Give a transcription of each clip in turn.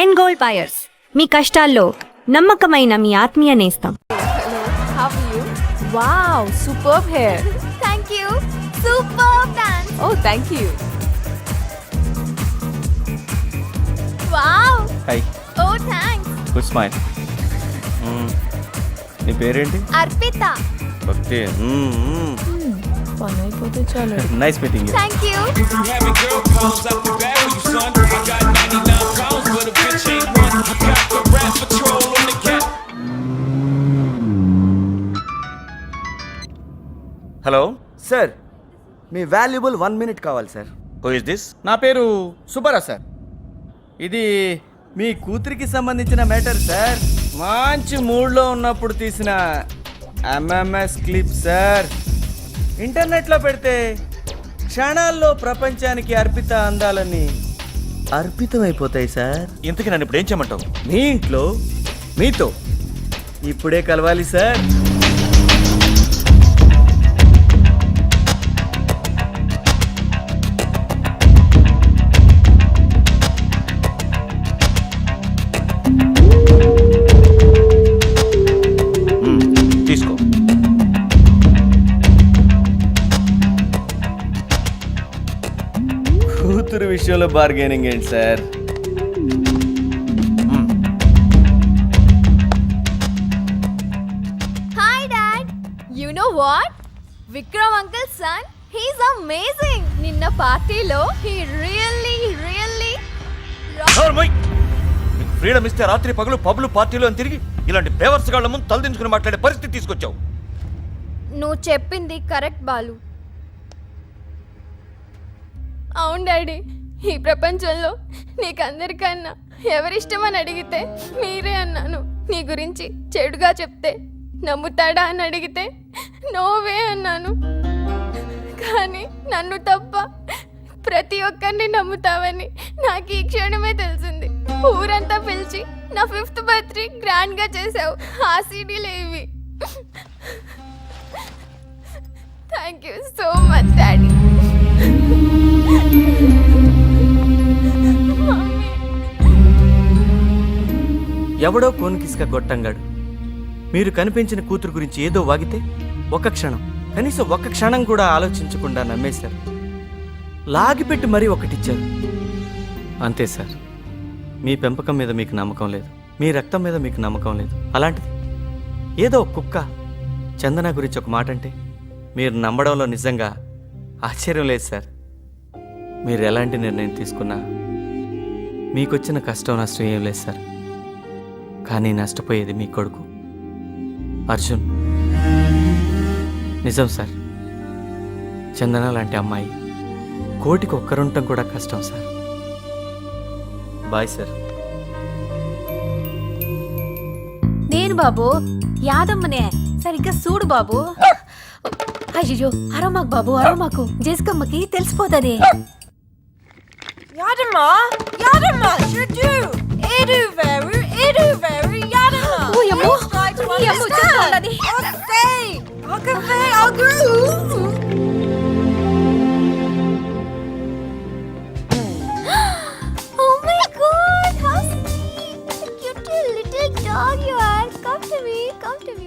End gold buyers, మీ కష్టాల్లో నమ్మకమైన మీ ఆత్మీయ నేస్తం. How are you? Wow, superb hair. Thank you. Superb dance. Oh, thank you. Wow. Hi, Oh, thanks. Good smile. నీ పేరేంటి? Arpita. భక్తి. పని అయిపోతే చాలు. Nice meeting you. Thank you. Having girl problems out the bag with you, son. I got 99 pounds, but a bitch ain't one. I got the rap patrol on the cat. Hello, sir, me valuable 1 minute కావాలి sir. Who is this? నా పేరు Subbarao sir. ఇది మీ కూతురికి సంబంధించిన matter sir. మంచి మూడ్లో ఉన్నప్పుడు తీసిన ఎంఎంఎస్ క్లిప్ సార్. ఇంటర్నెట్లో పెడితే క్షణాల్లో ప్రపంచానికి అర్పిత అందాలని అర్పితమైపోతాయి సార్. ఇంతకీ నన్ను ఇప్పుడు ఏం చేయమంటావు? మీ ఇంట్లో మీతో ఇప్పుడే కలవాలి సార్. తీసుకో. కూతురు విషయంలో బార్గెనింగ్ ఏంటి sir? Hi, Dad. You know what? Vikram uncle's son, he's amazing. నిన్న పార్టీలో he really ఫ్రీడమ్ ఇస్తే రాత్రి పగలు పబ్లు పార్టీలు అని తిరిగి ఇలాంటి బేవర్స్ గాళ్ళ ముందు తలదించుకుని మాట్లాడే పరిస్థితి తీసుకొచ్చావు. నువ్వు చెప్పింది కరెక్ట్ బాలు. అవును డాడీ, ఈ ప్రపంచంలో నీకందరికన్నా ఎవరిష్టమని అడిగితే మీరే అన్నాను. నీ గురించి చెడుగా చెప్తే నమ్ముతాడా అని అడిగితే నోవే అన్నాను. కానీ నన్ను తప్ప ప్రతి ఒక్కరిని నమ్ముతావని నాకు ఈ క్షణమే తెలిసింది. ఊరంతా పిలిచి నా 5th బర్త్డే గ్రాండ్గా చేసావు. ఆ సీడీలు ఇవి. Thank you so much daddy. ఎవడో కోన్కిస్క గొట్టంగాడు మీరు కనిపించిన కూతురు గురించి ఏదో వాగితే కనీసం ఒక్క క్షణం కూడా ఆలోచించకుండా నమ్మేశారు. లాగిపెట్టి మరీ ఒకటిచ్చారు. అంతే సార్, మీ పెంపకం మీద మీకు నమ్మకం లేదు, మీ రక్తం మీద మీకు నమ్మకం లేదు. అలాంటిది ఏదో కుక్క చందన గురించి ఒక మాట అంటే మీరు నమ్మడంలో నిజంగా ఆశ్చర్యం లేదు సార్. మీరు ఎలాంటి నిర్ణయం తీసుకున్నా మీకొచ్చిన కష్టం నష్టం ఏం లేదు సార్. కానీ నష్టపోయేది మీ కొడుకు అర్జున్. నిజం సార్, చందన లాంటి అమ్మాయి కోటికి ఒక్కరుంటం కూడా కష్టం సార్. Bye sir. నేను బాబు యాదమ్మనే, సరిగ్గా చూడు బాబు. అయ్యో అరమాకు బాబు, అరమాకు. జేసుకమ్మకి తెలిసిపోతుంది. Yadama, Shudu, Eduveru, Yadama. ఓయమ్మో, Try to ఓయమ్మో, understand. చెప్పాలని. Okay, I'll go. Oh my God, how sweet! Cute little dog you are. Come to me,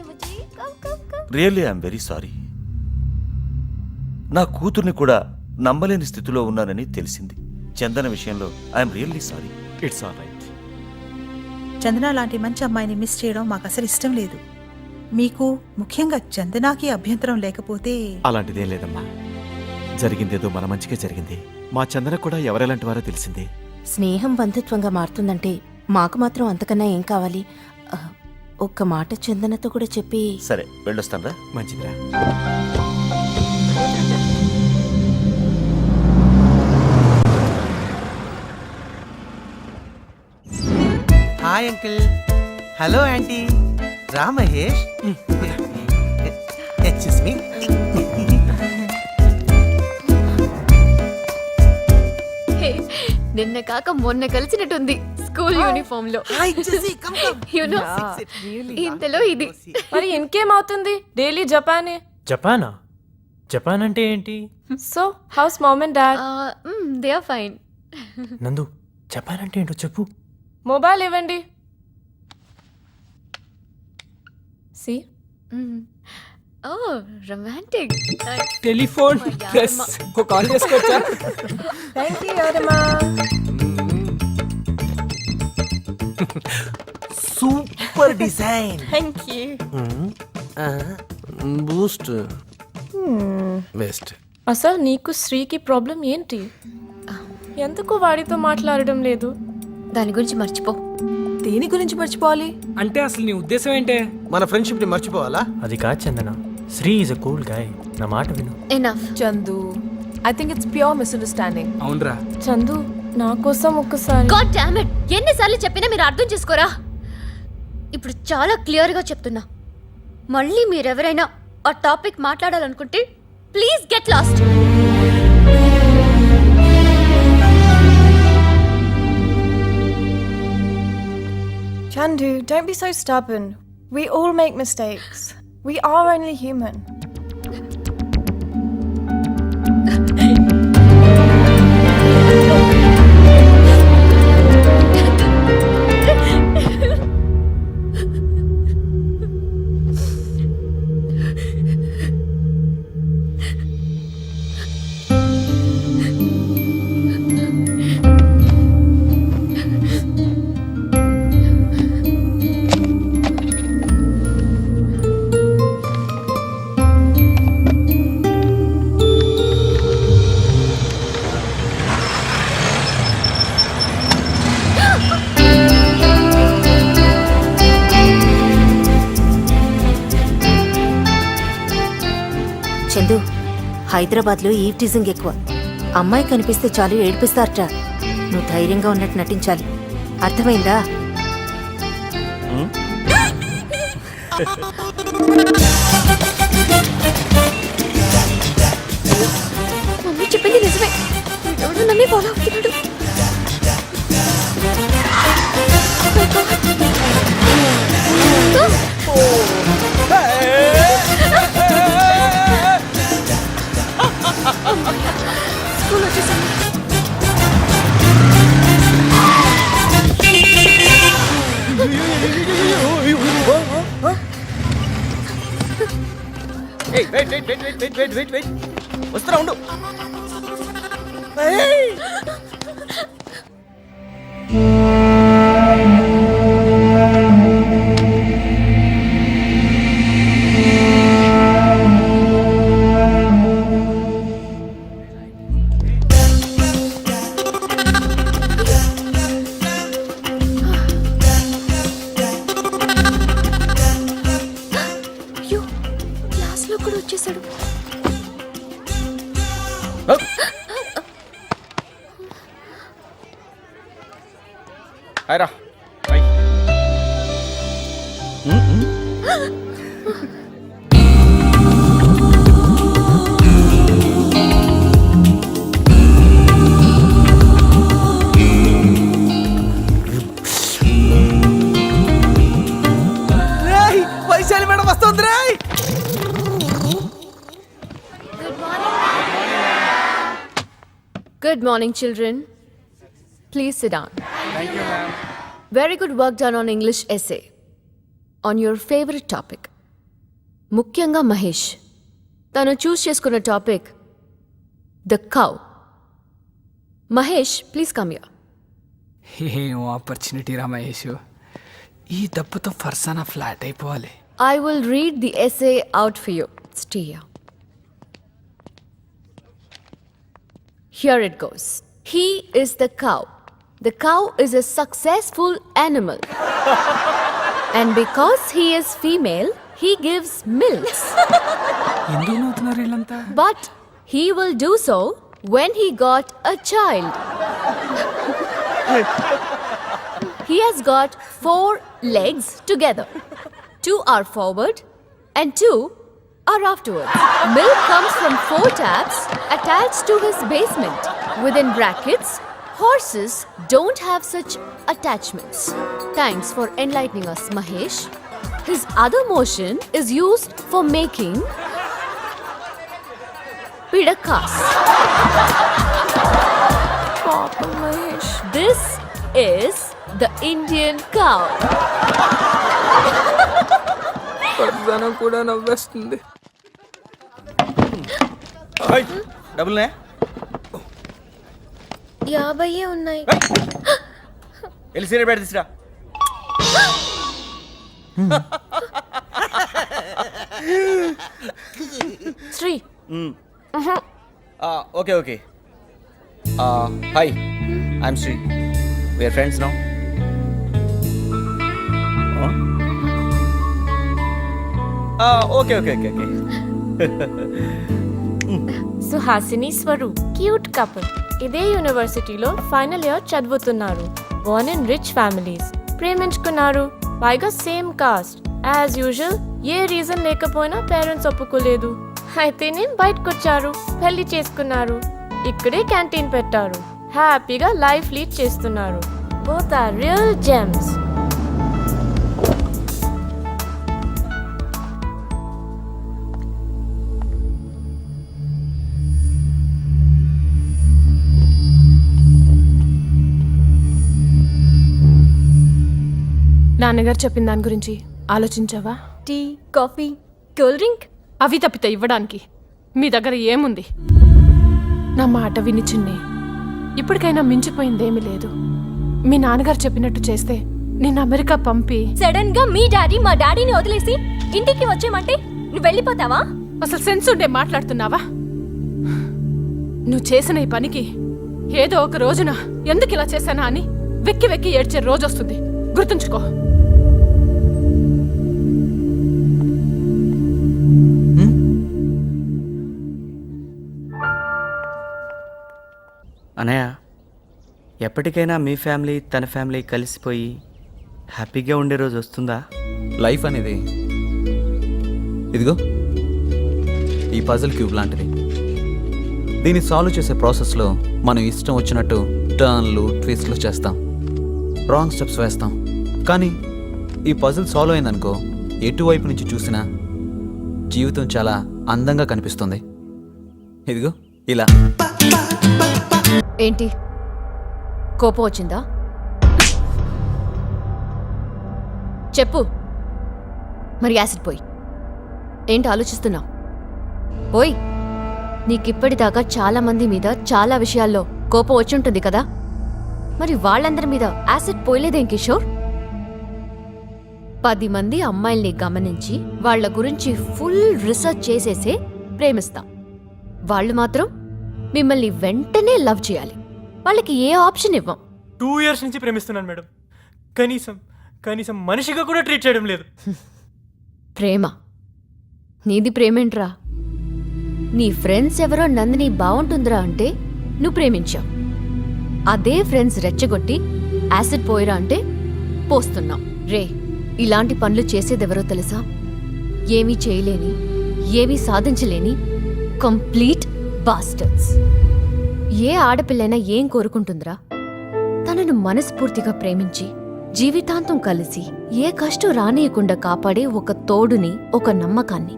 Muji. Come. Really I'm very sorry. నా కూతుర్ని కూడా నమ్మలేని స్థితిలో ఉన్నానని తెలిసింది. చందన విషయంలో I'm really sorry. It's all right. Chandana లాంటి మంచి అమ్మాయిని మిస్ చేయడం మాకు అసలు ఇష్టం లేదు. మీకు ముఖ్యంగా చందనాకి అభ్యంతరం లేకపోతే. అలాంటిదేం లేదమ్మా, జరిగిందేదో మన మంచిగా జరిగింది. మా చందన కూడా ఎవరెలాంటి వారో తెలిసింది. స్నేహం బంధుత్వంగా మారుతుందంటే మాకు మాత్రం అంతకన్నా ఏం కావాలి? ఒక్క మాట చందనతో కూడా చెప్పి. సరే, వెళ్ళొస్తాను రా. మంచిదిరా. Hi uncle. Hello aunty. రా మహేష్. Excuse me. Hey, నిన్న కాక మొన్న కలిసినట్టుంది స్కూల్ యూనిఫామ్ లో. Hi JC, come come. You know, ఇంతలో ఇది. మరి ఇంకేమవుతుంది? డైలీ జపానే. జపానా? జపాన్ అంటే ఏంటి? So how's mom and dad? They are fine. Nandu, Japan అంటే ఏంటో చెప్పు. మొబైల్ ఇవ్వండి. See oh romantic. Telephone please ఒక కాల్ చేసుకోవచ్చా? Thank you Yadamma. Super design. Thank you. Boost best. అసలు నీకు శ్రీకి ప్రాబ్లం ఏంటి? ఎందుకు వాడితో మాట్లాడడం లేదు? దాని గురించి మర్చిపో. దేని గురించి మర్చిపోవాలి? అంటే అసలు నీ ఉద్దేశం ఏంటే? మన ఫ్రెండ్షిప్ ని మర్చిపోవాలా? అది కాదు Chandana, Sri is a cool guy. నా మాట విను. Enough. Chandu, I think it's pure misunderstanding. అవునరా చందు, నా కోసం ఒక్కసారి. గాడ్ డామ్ ఇట్, ఎన్నిసార్లు చెప్పినా మీరు అర్థం చేసుకోరా? ఇప్పుడు చాలా క్లియర్గా చెప్తున్నా, మళ్ళీ మీరెవరైనా ఆ టాపిక్ మాట్లాడాలనుకుంటే please get lost. Chandu, don't be so stubborn. We all make mistakes. We are only human. Chandu, హైదరాబాద్లో ఈవ్ టీజింగ్ ఎక్కువ. అమ్మాయి కనిపిస్తే చాలు ఏడిపిస్తారట. నువ్వు ధైర్యంగా ఉన్నట్టు నటించాలి, అర్థమైందా? మమ్మీ చెప్పింది నిజమే, ఎవడు నన్ను ఫాలో అవుతున్నాడు. స్కూల్ వచ్చేసాను. వస్తున్నా ఉండు. అయ్యో, క్లాస్లో కూడా వచ్చేసాడు. హాయ్రా. వైశాలి మేడం వస్తుంది రే. Good morning, children. Please sit down. Thank you ma'am. Very good work done on English essay on your favorite topic. ముఖ్యంగా మహేష్ తను చూస్ చేసుకున్న topic the cow. Mahesh, please come here. ఏం ఆపర్చునిటీ రా మహేష్, ఈ దెబ్బతో ఫర్సానా ఫ్లాట్ అయిపోవాలి. I will read the essay out for you. Stay here. Here it goes. He is the cow. The cow is a successful animal. And because he is female, he gives milks. ఎందుకు నవ్వుతున్నారు వీళ్ళంతా? But he will do so when he got a child. He has got 4 legs together. 2 are forward and 2 are afterwards. Milk comes from 4 taps attached to his basement. Within brackets, horses don't have such attachments. Thanks for enlightening us, Mahesh. His other motion is used for making pidakas. Papa Mahesh. This is the Indian cow. Farzana కూడా నవ్వేస్తుంది. డబ్బులునే 50 ఉన్నాయి. వెళ్ళి senior bat తీసురా. Sri okay okay. Hi, I'm Sri. We're friends now. Okay okay okay okay. Suhasini Swaroop cute couple. ఇదే యూనివర్సిటీలో final year చదువుతున్నారు. Born in rich families. ప్రేమించుకున్నారు, పైగా same caste. As usual a reason లేకపోయినా పేరెంట్స్ ఒప్పుకోలేదు. అయితేనే బయటకొచ్చారు, పెళ్లి చేసుకున్నారు. ఇక్కడే క్యాంటీన్ పెట్టారు. హ్యాపీగా లైఫ్ లీడ్ చేస్తున్నారు. Both are real gems. నాన్నగారు చెప్పిన దాని గురించి ఆలోచించావా? టీ, కాఫీ, కూల్ డ్రింక్ అవి తప్పితే ఇవ్వడానికి మీ దగ్గర ఏముంది? నా మాట విని చిన్ని, ఇప్పటికైనా మించిపోయిందేమీ లేదు. మీ నాన్నగారు చెప్పినట్టు చేస్తే నేను అమెరికా పంపి. సడన్ గా మీ డాడీ మా డాడీని వదిలేసి ఇంటికి వచ్చేయమంటే నువ్వు వెళ్ళిపోతావా? అసలు సెన్స్ ఉండే మాట్లాడుతున్నావా? నువ్వు చేసిన ఈ పనికి ఏదో ఒక రోజున ఎందుకు ఇలా చేశానా అని వెక్కి వెక్కి ఏడ్చే రోజు వస్తుంది. గుర్తుంచుకో. అనయ్య, ఎప్పటికైనా మీ ఫ్యామిలీ తన ఫ్యామిలీ కలిసిపోయి హ్యాపీగా ఉండే రోజు వస్తుందా? లైఫ్ అనేది ఇదిగో ఈ పజిల్ క్యూబ్ లాంటిది. దీన్ని సాల్వ్ చేసే ప్రాసెస్లో మనం ఇష్టం వచ్చినట్టు టర్న్లు, ట్విస్ట్లు చేస్తాం, రాంగ్ స్టెప్స్ వేస్తాం. కానీ ఈ పజిల్ సాల్వ్ అయిందనుకో, ఎటువైపు నుంచి చూసినా జీవితం చాలా అందంగా కనిపిస్తుంది. ఇదిగో ఇలా. ఏంటి, కోపం వచ్చిందా? చెప్పు. మరి యాసిడ్ పోయి. ఏంటి ఆలోచిస్తున్నావు? పోయి. నీకిప్పటిదాకా చాలా మంది మీద చాలా విషయాల్లో కోపం వచ్చుంటుంది కదా, మరి వాళ్ళందరి మీద యాసిడ్ పోయలేదేం కిషోర్? 10 మంది అమ్మాయిల్ని గమనించి వాళ్ల గురించి ఫుల్ రీసెర్చ్ చేసేసే ప్రేమిస్తాం. వాళ్ళు మాత్రం మిమ్మల్ని వెంటనే లవ్ చేయాలి. వాళ్ళకి ఏ ఆప్షన్ ఇవ్వం. 2 years నుంచి ప్రేమిస్తున్నాను మేడం. కనీసం మనిషిగా కూడా ట్రీట్ చేయడం లేదు. ప్రేమ? నీది ప్రేమేంట్రా? నీ ఫ్రెండ్స్ ఎవరో నందిని బాగుంటుందిరా అంటే నువ్వు ప్రేమించావు. అదే ఫ్రెండ్స్ రెచ్చగొట్టి యాసిడ్ పోయిరా అంటే పోస్తున్నావు. రే, ఇలాంటి పనులు చేసేదెవరో తెలుసా? ఏమీ చేయలేని, ఏమీ సాధించలేని కంప్లీట్ బాస్టర్స్. ఏ ఆడపిల్లైనా ఏం కోరుకుంటుందిరా? తనను మనస్ఫూర్తిగా ప్రేమించి జీవితాంతం కలిసి ఏ కష్టం రానియకుండా కాపాడే ఒక తోడుని, ఒక నమ్మకాన్ని.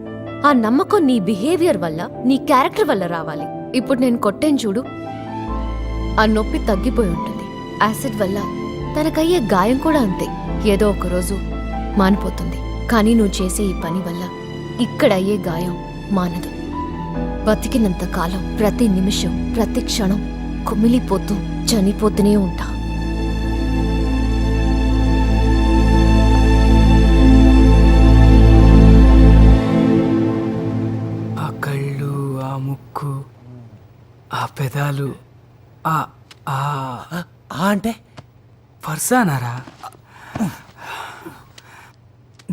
ఆ నమ్మకం నీ బిహేవియర్ వల్ల, నీ క్యారెక్టర్ వల్ల రావాలి. ఇప్పుడు నేను కొట్టేను చూడు, ఆ నొప్పి తగ్గిపోయి ఉంటుంది. యాసిడ్ వల్ల తనకయ్యే గాయం కూడా అంతే, ఏదో ఒకరోజు మానిపోతుంది. కానీ నువ్వు చేసే ఈ పని వల్ల ఇక్కడ అయ్యే గాయం మానదు. బతికినంత కాలం ప్రతి నిమిషం, ప్రతి క్షణం కుమిలిపోతూ చనిపోతూనే ఉంటా. ఆ కళ్ళు, ఆ ముక్కు, ఆ పెదాలు, అంటే ఫర్జానారా?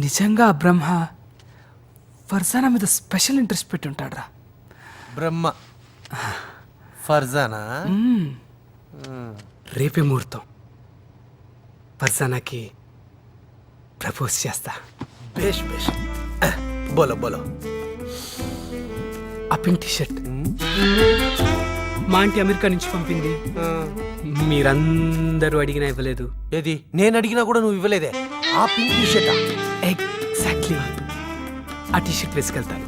నిజంగా ఆ బ్రహ్మ ఫర్జానా మీద స్పెషల్ ఇంట్రెస్ట్ పెట్టి ఉంటాడ్రా. బ్రహ్మ ఫర్జానా? రేపే ముహూర్తం. ఫర్జానాకి ప్రపోజ్ చేస్తా. బేష్ బేష్. బోలో బోలో. ఆ పింక్ టీషర్ట్ మా ఆంటీ అమెరికా నుంచి పంపింది. మీరందరూ అడిగినా ఇవ్వలేదు. ఏది? నేను అడిగినా కూడా నువ్వు ఇవ్వలేదే. ఆ పింక్ టీషర్టా? ఎగ్జాక్ట్లీ. ఆ టీషర్ట్ వేసుకెళ్తాను.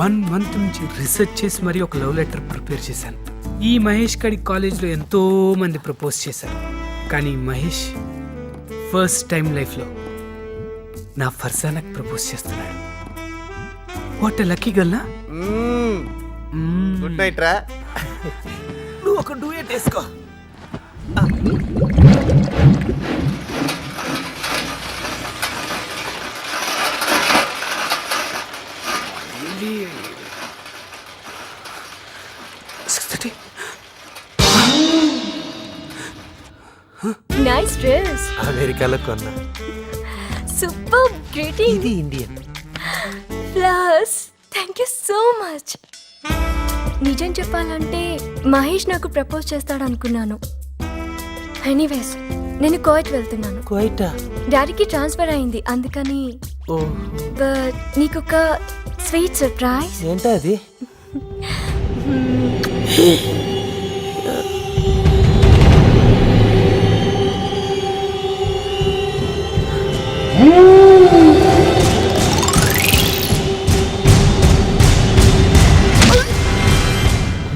1 month నుంచి రీసెర్చ్ చేసి మరీ ఒక లవ్ లెటర్ ప్రిపేర్ చేశాను. ఈ మహేష్ గడి కాలేజ్లో ఎంతో మంది ప్రపోజ్ చేశారు, కానీ మహేష్ ఫస్ట్ టైం లైఫ్లో నా ఫర్జానాకి ప్రపోజ్ చేస్తున్నాడు. వాట్ లక్కీ గల్ నా. గుడ్ నైట్ రా. నువ్వు ఒక డూయట్ వేసుకో. Nice dress. అమెరికాలో కొన్నా. Super greeting. ఇది Indian. Plus thank you so much. నిజం చెప్పాలంటే మహేష్ నాకు ప్రపోజ్ చేస్తాడు అనుకున్నాను. ఎనీవేస్ నేను కోయిట్ వెళ్తున్నాను. కోయిటా? డాడీకి ట్రాన్స్ఫర్ అయింది అందుకని. బట్ నీకొక స్వీట్ సర్ప్రైజ్. ఏంటా అది?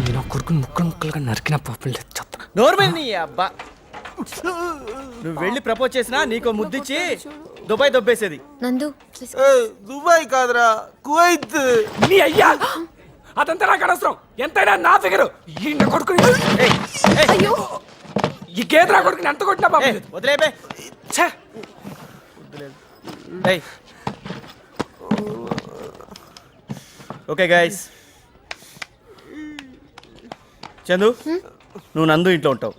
నేను కొడుకుని ముక్కలు ముక్కలుగా నరికిన పాపం లేదు చెప్తా. నోర్మల్ నీ అబ్బా. నువ్వు వెళ్ళి ప్రపోజ్ చేసినా నీకో ముద్దిచ్చి దుబాయ్ దొబ్బేసేది. నందు దుబాయ్ కాదురా, కువైత్. నీ అయ్యా అదంతా నాకు అనవసరం. ఎంతైనా నా ఫిగరు. ఈ నా కొడుకుని అయ్యో ఈ గేదె కొడుకుని ఎంత కొట్టినా పాపం లేదు. వదిలేపే. ఛే! ఓకే గైస్, చందు నువ్వు నందు ఇంట్లో ఉంటావు,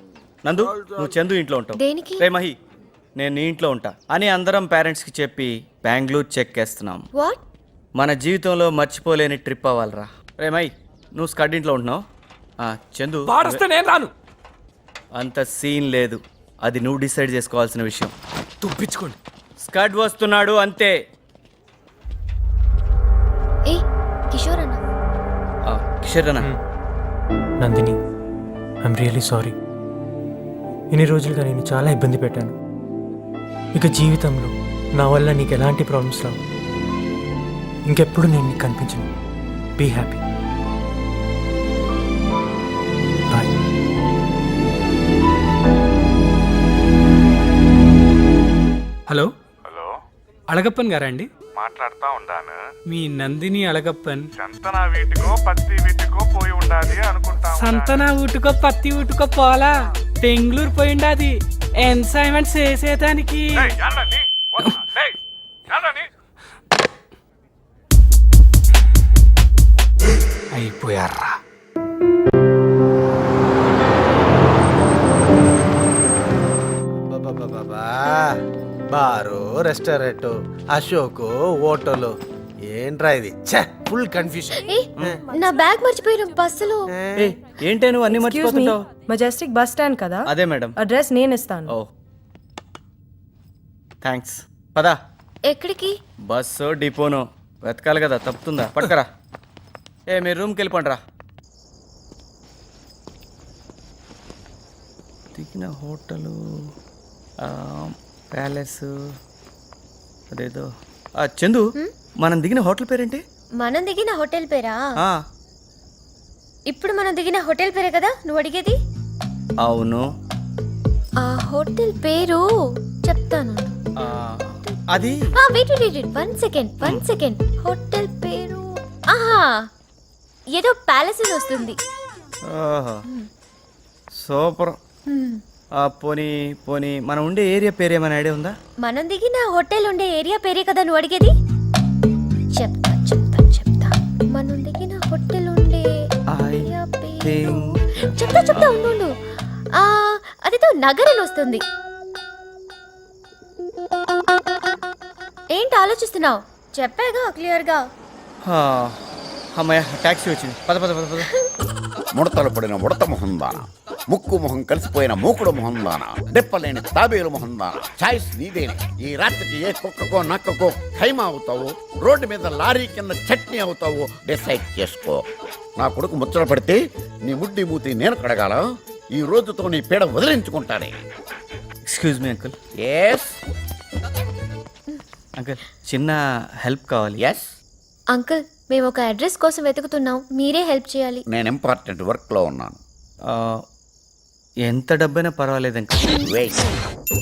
నందు నువ్వు చందు ఇంట్లో ఉంటావు. దేనికి? రే మహి నేను నీ ఇంట్లో ఉంటా అని అందరం పేరెంట్స్కి చెప్పి బెంగళూరు చెక్ వేస్తున్నాం. వాట్? మన జీవితంలో మర్చిపోలేని ట్రిప్ అవ్వాలిరా. రే మహి నువ్వు స్కడ్ ఇంట్లో ఉంటున్నావు. చందు వాడొస్తే నేను రాను. అంత సీన్ లేదు, అది నువ్వు డిసైడ్ చేసుకోవాల్సిన విషయం. తుప్పించుకోండి. స్కడ్ వస్తున్నాడు అంతే. ఏ కిషోర్ అన్న. కిషోర్ అన్న. Nandini, I'm really sorry. ఇన్ని రోజులుగా నేను చాలా ఇబ్బంది పెట్టాను. ఇక జీవితంలో నా వల్ల నీకు ఎలాంటి ప్రాబ్లమ్స్ రావు. ఇంకెప్పుడు నేను నీకు కనిపించను. Be happy. Bye. Hello hello, Alagappan గారా అండి? మాట్లాడుతా ఉండాను. మీ నందిని అళగప్పన్ సంతనా వీటికో పత్తి వీటికో పోయి ఉండాలి అనుకుంటా. సంతన ఊటుకో పత్తి ఊటుకో పోలా బెంగళూరు పోయిండాది ఎన్సైన్మెంట్ చేసేదానికి. అయిపోయారా? బారు, రెస్టారెంట్, అశోక్, హోటల్. ఏంట్రా ఇది? Full confusion. నా బ్యాగ్ మర్చిపోయిన బస్సులో. ఏంటే నువ్వు అన్ని మర్చిపోతుంటావు? మెజెస్టిక్ బస్ స్టాండ్ కదా. అదే మేడం. అడ్రస్ నేను ఇస్తాను. ఓ థ్యాంక్స్. పదా. ఎక్కడికి? బస్సు డిపోను వెతకాలి కదా, తప్పుతుందా? పట్టుకరా. మీరు రూమ్కి వెళ్ళిపోండిరా. దిగిన హోటలు ప్యాలెస్ అదేదో. చందు మనం దిగిన హోటల్ పేరేంటి? మనం దిగిన హోటల్ పేరా? ఇప్పుడు మనం దిగిన హోటల్ పేరే కదా నువ్వు అడిగేది? అవును. ఆ హోటల్ పేరు చెప్తాను. అది వెయిట్ 1 సెకండ్. హోటల్ పేరు ఏదో ప్యాలెస్ వస్తుంది. సూపర్. పోనీ పోనీ మనం ఉండే ఏరియా పేరేమైనా ఐడియా ఉందా? మనం దిగిన హోటల్ ఉండే ఏరియా పేరే కదా నువ్వు అడిగేది? చెప్తా. మనం దిగిన హోటల్ ఉండే ఏరియా పేరు చెప్తా. ఉండు. అదేదో నగర్ అని వస్తుంది. ఏంటి ఆలోచిస్తున్నావు? చెప్పాగా క్లియర్గా. అమ్మాయ టాక్సీ వచ్చింది. పద. ముడతలు పడిన ఉడత మొహందాన, ముక్కు మొహం కలిసిపోయిన మూకుడు మొహందాన, దెప్పలేని తాబేలు మొహందాన. చాయిస్ నీదేనే. ఈ రాత్రికి ఏ కుక్కకో నక్కకో ఖైమా అవుతావు, రోడ్డు మీద లారీ కింద చట్నీ అవుతావు, డిసైడ్ చేసుకో. నా కొడుకు ముచ్చట పడితే నీ ముడ్డి మూతి నేను కడగాల. ఈ రోజుతో నీ పీడ వదిలించుకుంటానే. Excuse me uncle. Yes uncle, చిన్న హెల్ప్ కావాలి. ఎస్ అంకుల్, మేము ఒక అడ్రస్ కోసం వెతుకుతున్నాం, మీరే హెల్ప్ చేయాలి. నేను ఇంపార్టెంట్ వర్క్లో ఉన్నాను. ఎంత డబ్బైనా పర్వాలేదు uncle. Wait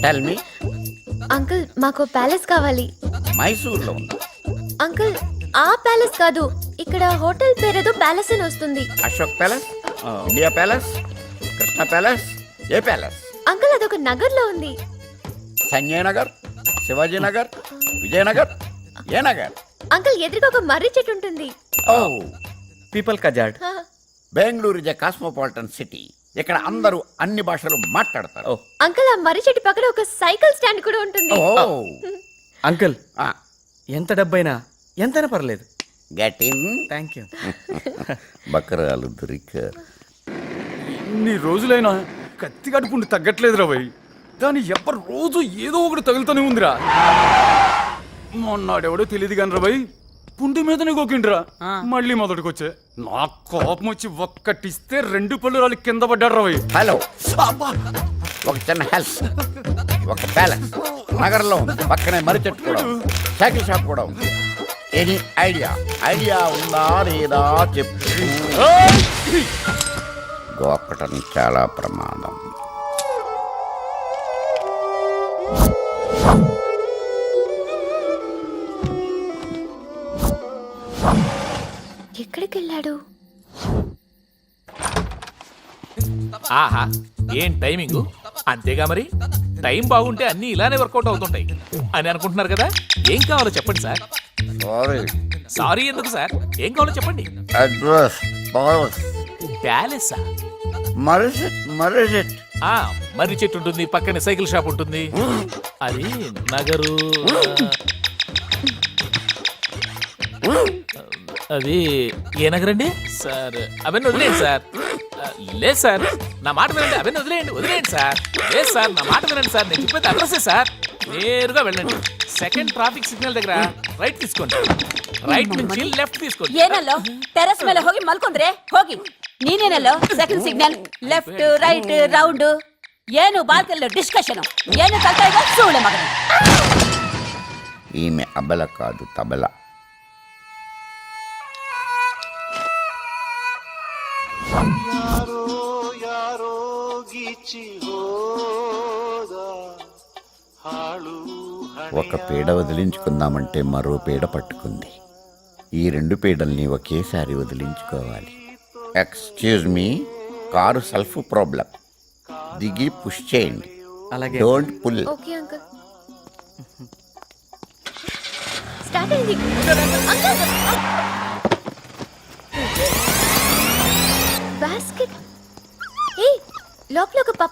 tell me. Uncle మాకు ప్యాలెస్ కావాలి. మైసూర్లో ఉంది. అంకుల్ ఆ ప్యాలెస్ కాదు, ఇక్కడ హోటల్ పేరేదో ప్యాలెస్ అని వస్తుంది. Ashok palace, India palace, Krishna palace, ఏ ప్యాలెస్? అంకుల్ అదొక నగర్ లో ఉంది. సంజయ్ నగర్, శివాజీ నగర్, విజయనగర్, ఏ నగర్? అంకుల్ ఎదురుగా ఒక మర్రి చెట్టు ఉంటుంది. ఓ, పీపల్ కజాడ్. హా. Bengaluru is a cosmopolitan city. ఇక్కడ అందరూ అన్ని భాషలు మాట్లాడతారు. అంకుల్ ఆ మర్రి చెట్టు పక్కన ఒక సైకిల్ స్టాండ్ కూడా ఉంటుంది. ఓ, అంకుల్ ఎంత డబ్బైనా ఎంతైనా పర్లేదు. Get in. Thank you. బకరాలు దొరికారు. ఇన్ని రోజులైనా కత్తి కడుపుండి తగ్గట్లేదురా భయ్. దాని ఎవ్వరు రోజు ఏదో ఒకటి తగులుతూనే ఉందిరా. మొన్నాడెవడో తెలియదు కానీ రా భయ్, పుండి మీదనే గోకిండ్రా. మళ్ళీ మొదటికొచ్చే నా కోపం వచ్చి ఒక్కటిస్తే 2 పళ్ళు రాళ్ళు కింద పడ్డాడు రా భయ్. హలో, ఒక చిన్న హెల్ప్. ఒక ప్యాలెస్ నగరంలో ఉంది, పక్కనే మర్రి చెట్టు కూడా ఉంది, సైకిల్ షాప్ కూడా ఉంది. ఎనీ ఐడియా ఉందా లేదా చెప్పు. గోకటం చాలా ప్రమాదం. ఎక్కడికి వెళ్ళాడు? ఆహా ఏం టైమింగ్. అంతేగా మరి, టైం బాగుంటే అన్ని ఇలానే వర్కౌట్ అవుతుంటాయి అని అనుకుంటున్నారు కదా. ఏం కావాలో చెప్పండి సార్. సారీ ఎందుకు సార్, ఏం కావాలో చెప్పండి. అడ్రస్ ప్యాలెసా? మర్రి చెట్టు ఉంటుంది, పక్కనే సైకిల్ షాప్ ఉంటుంది. అది నగరు. అది ఏ నగరండి సార్? అవన్నీ వదిలేయండి సార్. లేదు సార్, నా మాట వినండి. అవన్నీ వదిలేయండి సార్. లేదు సార్, నా మాట వినండి సార్. నేను చెప్పేది అడ్రస్సే సార్. నేరుగా వెళ్ళండి, సెకండ్ ట్రాఫిక్ సిగ్నల్ దగ్గర రైట్ తీసుకోండి. ರೈಟ್ నుంచి ಲೆಫ್ಟ್ తీసుకోండి. ಏನಲ್ಲೋ ಟೆರೆಸ್ ಮೇಲೆ ಹೋಗಿ ಮಲ್ಕೊಂಡ್ರೆ ಹೋಗಿ. ನೀನೇನಲ್ಲೋ second signal left right round ಏನು ಬಾಲ್ಕಲ್ಲಿ ಡಿಸ್ಕಷನ್ ಏನು ಕಲ್ತಾ ಇದ್ದ ಸೂಳೆ ಮಗನೇ. ఈమె అబల కాదు తబల. ఒక పీడ వదిలించుకుందామంటే మరో పీడ పట్టుకుంది. ఈ 2 పీడల్ని ఒకేసారి వదిలించుకోవాలి. Excuse me, car self problem. దిగి పుష్ చేయండి. అలాగే. Don't pull. Okay uncle. Start అయింది అంకుల్. బాస్కెట్. ఏ లోపల ఒక